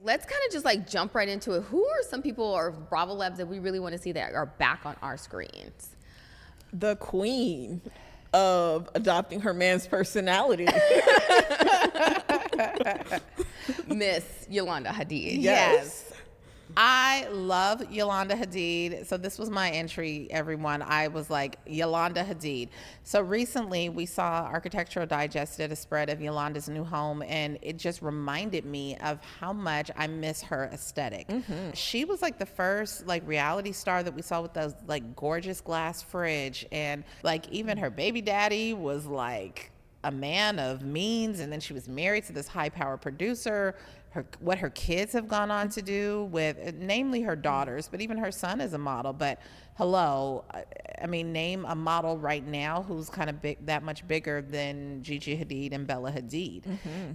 let's kind of just like jump right into it. Who are some people or Bravo Labs that we really want to see that are back on our screens? The queen of adopting her man's personality. Miss Yolanda Hadid. Yes. I love Yolanda Hadid. So this was my entry, everyone. I was like, Yolanda Hadid. So recently we saw Architectural Digest did a spread of Yolanda's new home, and it just reminded me of how much I miss her aesthetic. She was like the first like reality star that we saw with those like gorgeous glass fridge, and like even her baby daddy was like a man of means, and then she was married to this high-power producer. What her kids have gone on to do with, namely her daughters, but even her son is a model. But hello, I mean, name a model right now who's kind of big, that much bigger than Gigi Hadid and Bella Hadid.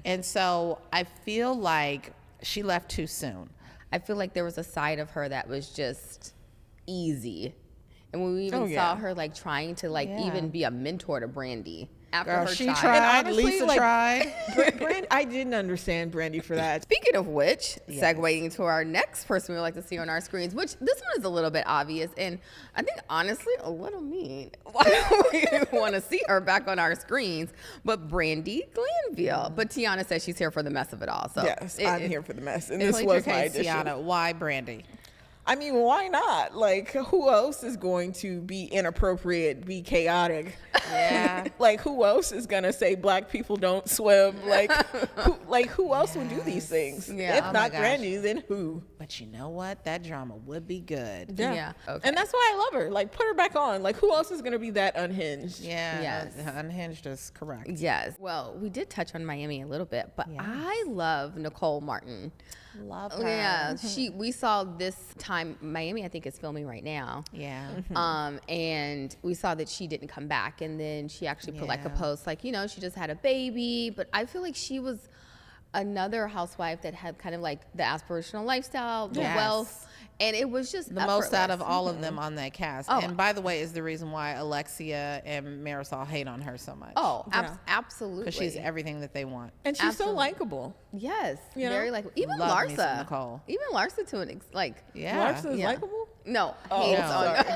And so I feel like she left too soon. I feel like there was a side of her that was just easy. And when we even saw her like trying to like even be a mentor to Brandi. After Girl, her she child. tried. Honestly, Lisa like, tried. I didn't understand Brandi for that. Speaking of which, segueing to our next person we would like to see on our screens, which this one is a little bit obvious and I think honestly a little mean. Why do we want to see her back on our screens? But Brandi Glanville. But Tiana says she's here for the mess of it all. So Yes, I'm here for the mess. And Plead this your was my case, addition. Tiana. Why Brandi? I mean, why not? Like, who else is going to be inappropriate, be chaotic? Yeah. Like, who else is gonna say black people don't swim? Like, who else would do these things? Yeah. If Oh my not gosh. Brandi, then who? But you know what? That drama would be good. Yeah. Okay. And that's why I love her. Like, put her back on. Like, who else is gonna be that unhinged? Yeah. Yes. Unhinged is correct. Yes. Well, we did touch on Miami a little bit, but Yes. I love Nicole Martin. Love her. Yeah, we saw this time Miami I think is filming right now. Yeah. And we saw that she didn't come back, and then she actually put like a Yeah. post like, you know, she just had a baby, but I feel like she was another housewife that had kind of like the aspirational lifestyle, the Yes. wealth, and it was just The most out effortless. of all of them on that cast. Oh. And by the way, is the reason why Alexia and Marisol hate on her so much. Oh, Yeah. absolutely. Because she's everything that they want. And she's so Absolutely. likable. Yes, You know? very like even Love me some Larsa. Nicole. Even Larsa to an like Yeah. Larsa is Yeah. likable? no, Oh, hates no. on sorry. Okay.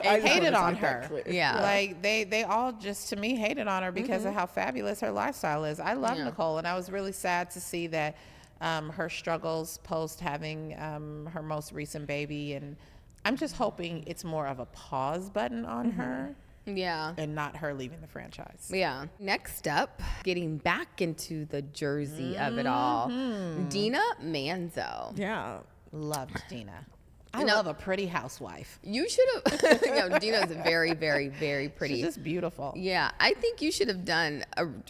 I just hated wanted to on make that her. clear. Yeah. Like they all just to me hated on her because of how fabulous her lifestyle is. I love Yeah. Nicole, and I was really sad to see that her struggles post having her most recent baby, and I'm just hoping it's more of a pause button on her yeah. and not her leaving the franchise. Yeah. Next up, getting back into the Jersey of it all, Dina Manzo. Yeah. Loved Dina. I You know- love a pretty housewife. You should have. Dina's very, very, very pretty. She's just beautiful. Yeah, I think you should have done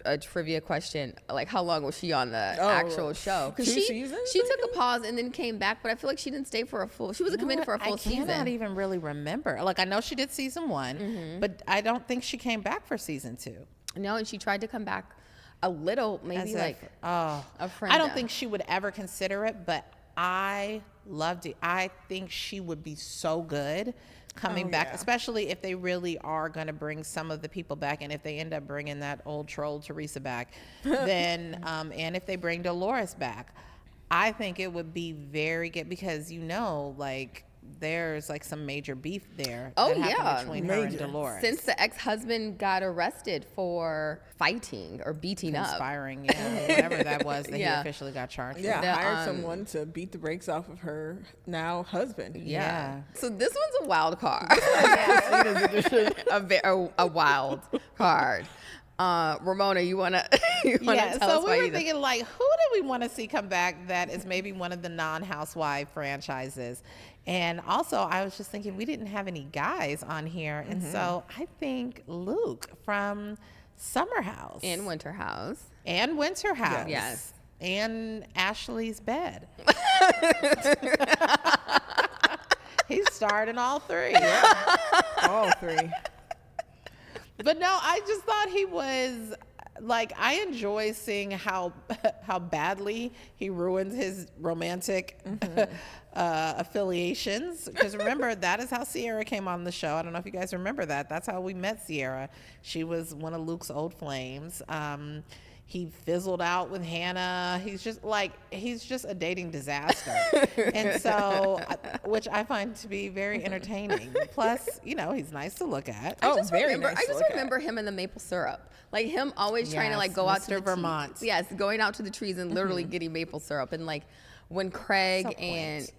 a trivia question. Like, how long was she on the actual show? 2 she seasons, she took a pause and then came back, but I feel like she didn't stay for a full. She wasn't committed for a full I season. cannot even really remember. Like I know she did season 1, but I don't think she came back for season 2. No, and she tried to come back a little, maybe As like if, oh, a friend. I don't think she would ever consider it, but I loved it. I think she would be so good coming back, yeah. especially if they really are going to bring some of the people back, and if they end up bringing that old troll Teresa back, then and if they bring Dolores back, I think it would be very good because like there's like some major beef there. Oh, that happened yeah. between her and Major. Dolores. Since the ex-husband got arrested for fighting or beating up. Conspiring, yeah, whatever that was that Yeah. he officially got charged with. Yeah, The, hired someone to beat the brakes off of her now husband. Yeah. Yeah. So this one's a wild card. a wild card. Ramona, you wanna Yeah, tell so us we why were you thinking like, who do we want to see come back that is maybe one of the non-housewife franchises? And also, I was just thinking we didn't have any guys on here, and so I think Luke from Summer House in Winter House. and Winter House, Yes. and Ashley's Bed. He starred in all 3. All 3. But no, I just thought he was like, I enjoy seeing how badly he ruins his romantic affiliations. Because remember, that is how Sierra came on the show. I don't know if you guys remember that. That's how we met Sierra. She was one of Luke's old flames. he fizzled out with Hannah. He's just a dating disaster. And so, which I find to be very entertaining. Plus, he's nice to look at. I just remember him in the maple syrup. Like him always trying to like go out to Vermont. Yes, going out to the trees and literally getting maple syrup. And like when Craig and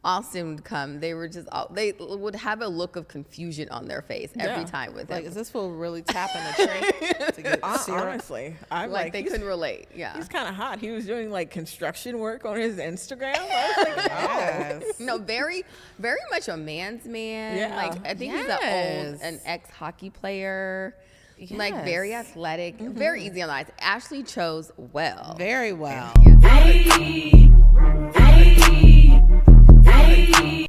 Austin would come, they were they would have a look of confusion on their face every time with him. Like, is this fool really tapping a tree to get syrup? Honestly, I'm like they couldn't relate. Yeah, he's kind of hot. He was doing like construction work on his Instagram. I was like, yes. No, very, very much a man's man. Yeah. Like I think he's an ex-hockey player. Yes. Like very athletic, very easy on the eyes. Ashley chose well. Very well. Yeah.